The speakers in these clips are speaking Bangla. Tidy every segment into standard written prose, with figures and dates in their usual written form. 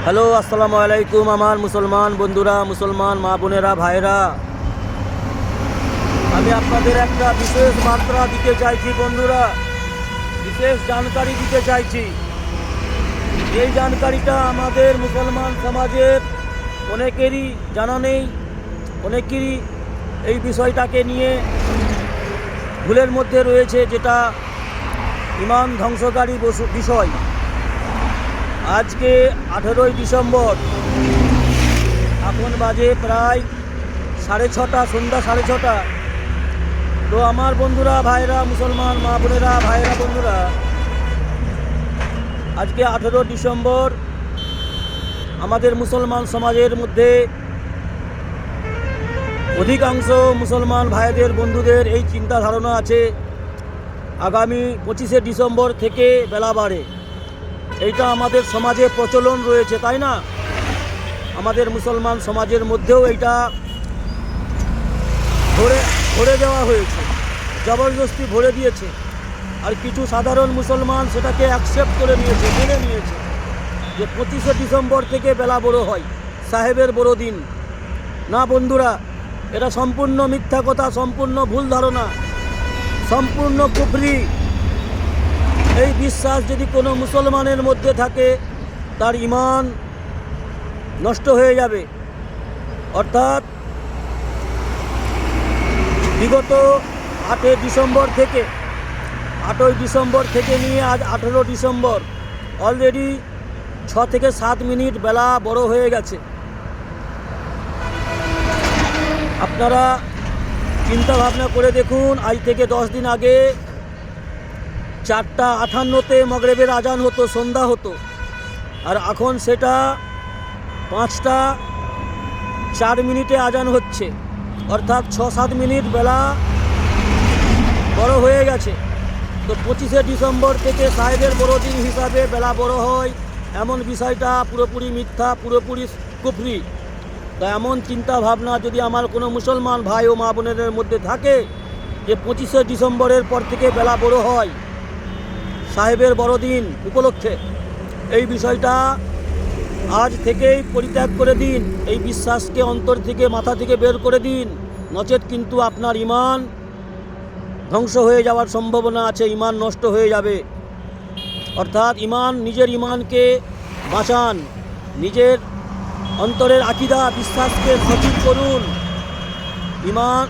হ্যালো, আসসালামু আলাইকুম আমার মুসলমান বন্ধুরা, মুসলমান মা বোনেরা, ভাইরা। আমি আপনাদের একটা বিশেষ বার্তা দিতে চাইছি বন্ধুরা, বিশেষ জানকারি দিতে চাইছি। এই জানকারিটা আমাদের মুসলমান সমাজের অনেকেরই জানা নেই, অনেকেরই এই বিষয়টাকে নিয়ে ভুলের মধ্যে রয়েছে, যেটা ঈমান ধ্বংসকারী বিষয়। আজকে 18ই ডিসেম্বর, এখন বাজে প্রায় 6:30, সন্ধ্যা 6:30। তো আমার বন্ধুরা, ভাইরা, মুসলমান মা বোনেরা, ভাইরা, বন্ধুরা, আজকে 18 ডিসেম্বর আমাদের মুসলমান সমাজের মধ্যে অধিকাংশ মুসলমান ভাইদের, বন্ধুদের এই চিন্তা ধারণা আছে আগামী 25শে ডিসেম্বর থেকে বেলা বাড়ে। এইটা আমাদের সমাজে প্রচলন রয়েছে, তাই না? আমাদের মুসলমান সমাজের মধ্যেও এইটা ভরে দেওয়া হয়েছে, জবরদস্তি ভরে দিয়েছে। আর কিছু সাধারণ মুসলমান সেটাকে অ্যাকসেপ্ট করে নিয়েছে, মেনে নিয়েছে যে 25শে ডিসেম্বর থেকে বেলা বড় হয়, সাহেবের বড়দিন। না বন্ধুরা, এটা সম্পূর্ণ মিথ্যা কথা, সম্পূর্ণ ভুল ধারণা, সম্পূর্ণ কুফরি। এই বিশ্বাস যদি কোনো মুসলমানের মধ্যে থাকে, তার ঈমান নষ্ট হয়ে যাবে। অর্থাৎ বিগত 8ই ডিসেম্বর থেকে নিয়ে আজ 18 ডিসেম্বর, অলরেডি 6 থেকে 7 মিনিট বেলা বড় হয়ে গেছে। আপনারা চিন্তা ভাবনা করে দেখুন, আজ থেকে 10 দিন আগে 4:58-তে মাগরিবের আজান হতো, সন্ধ্যা হতো। আর এখন সেটা 5:04 আজান হচ্ছে, অর্থাৎ 6-7 মিনিট বেলা বড় হয়ে গেছে। তো 25শে ডিসেম্বর থেকে সাহেবের বড়দিন হিসাবে বেলা বড় হয়, এমন বিষয়টা পুরোপুরি মিথ্যা, পুরোপুরি কুফরি। তো এমন চিন্তা ভাবনা যদি আমার কোনো মুসলমান ভাই ও মা বোনেদের মধ্যে থাকে যে 25শে ডিসেম্বরের পর থেকে বেলা বড় হয় সাহেবের বড়দিন উপলক্ষে, এই বিষয়টা আজ থেকেই পরিত্যাগ করে দিন। এই বিশ্বাসকে অন্তর থেকে, মাথা থেকে বের করে দিন, নচেত কিন্তু আপনার ঈমান ধ্বংস হয়ে যাওয়ার সম্ভাবনা আছে, ঈমান নষ্ট হয়ে যাবে। অর্থাৎ নিজের ঈমানকে বাঁচান, নিজের অন্তরের আকীদা, বিশ্বাসকে সঠিক করুন। ঈমান,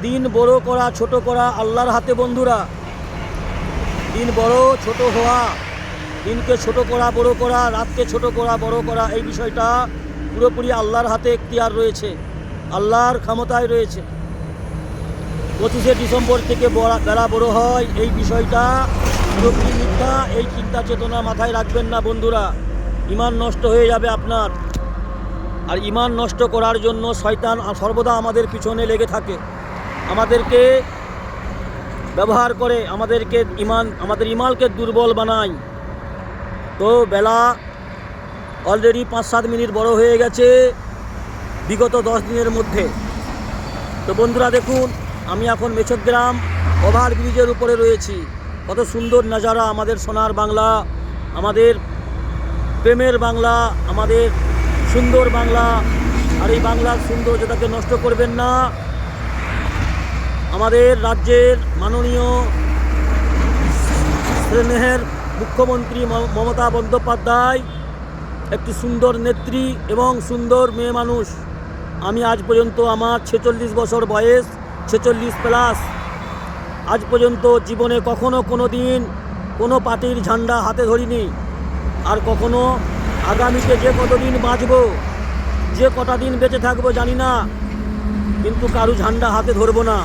দিন বড় করা ছোট করা আল্লাহর হাতে বন্ধুরা। দিন বড় ছোট হওয়া, দিনকে ছোট করা বড় করা, রাতকে ছোট করা বড় করা, এই বিষয়টা পুরোপুরি আল্লাহর হাতে এখতিয়ার রয়েছে, আল্লাহর ক্ষমতায় রয়েছে। 25শে ডিসেম্বর থেকে বেলা বড় হয়, এই বিষয়টা পুরোপুরি মিথ্যা। এই চিন্তা চেতনা মাথায় রাখবেন না বন্ধুরা, ঈমান নষ্ট হয়ে যাবে আপনার। আর ঈমান নষ্ট করার জন্য শয়তান সর্বদা আমাদের পিছনে লেগে থাকে, আমাদেরকে ব্যবহার করে, আমাদের ঈমানকে দুর্বল বানায়। তো বেলা অলরেডি 5-7 মিনিট বড় হয়ে গেছে বিগত 10 দিনের মধ্যে। তো বন্ধুরা দেখুন, আমি এখন মেছগ্রাম ওভারব্রিজের উপরে রয়েছি। কত সুন্দর নাজারা, আমাদের সোনার বাংলা, আমাদের প্রেমের বাংলা, আমাদের সুন্দর বাংলা। আর এই বাংলার সৌন্দর্যটাকে নষ্ট করবেন না। আমাদের রাজ্যের মাননীয় স্নেহের মুখ্যমন্ত্রী মমতা বন্দ্যোপাধ্যায় একটি সুন্দর নেত্রী এবং সুন্দর মেয়ে মানুষ। আমি আজ পর্যন্ত, আমার 46 বছর বয়স, 46+, আজ পর্যন্ত জীবনে কখনো কোনো দিন কোনো পার্টির ঝান্ডা হাতে ধরিনি। আর কখনো আগামীতে যে কতদিন বাঁচব, যে কটা দিন বেঁচে থাকবো জানি না, কিন্তু কারু ঝান্ডা হাতে ধরবো না।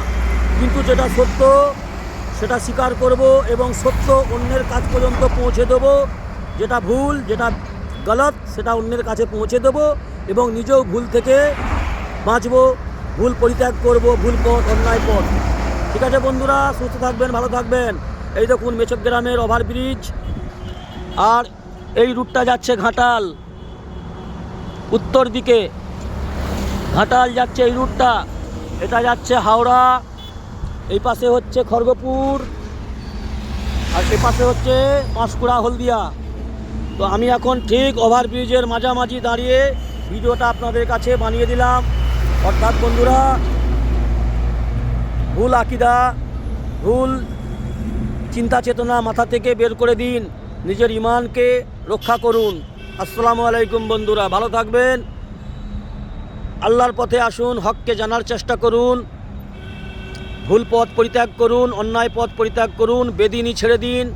কিন্তু যেটা সত্য সেটা স্বীকার করব এবং সত্য অন্যের কাছ পর্যন্ত পৌঁছে দেবো। যেটা ভুল, যেটা গলত, সেটা অন্যের কাছে পৌঁছে দেবো এবং নিজেও ভুল থেকে বাঁচবো, ভুল পরিত্যাগ করব, ভুল পথ, অন্যায় পথ। ঠিক আছে বন্ধুরা, সুস্থ থাকবেন, ভালো থাকবেন। এই দেখুন মেছগ্রামের ওভারব্রিজ, আর এই রুটটা যাচ্ছে ঘাটাল, উত্তর দিকে ঘাটাল যাচ্ছে এই রুটটা। এটা যাচ্ছে হাওড়া, এই পাশে হচ্ছে খড়গপুর, আর এ পাশে হচ্ছে পাঁশকুড়া, হলদিয়া। তো আমি এখন ঠিক ওভারব্রিজের মাঝামাঝি দাঁড়িয়ে ভিডিওটা আপনাদের কাছে বানিয়ে দিলাম। অর্থাৎ বন্ধুরা, ভুল আকিদা, ভুল চিন্তা চেতনা মাথা থেকে বের করে দিন, নিজের ইমানকে রক্ষা করুন। আসসালামু আলাইকুম বন্ধুরা, ভালো থাকবেন। আল্লাহর পথে আসুন, হককে জানার চেষ্টা করুন, ভুল পথ পরিত্যাগ করুন, অন্যায় পথ পরিত্যাগ করুন, বেদিনী ছেড়ে দিন,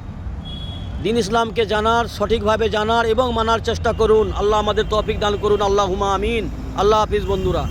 দিন ইসলামকে জানার, সঠিকভাবে জানার এবং মানার চেষ্টা করুন। আল্লাহ আমাদের তৌফিক দান করুন। আল্লাহুম্মা আমিন। আল্লাহ হাফিজ বন্ধুরা।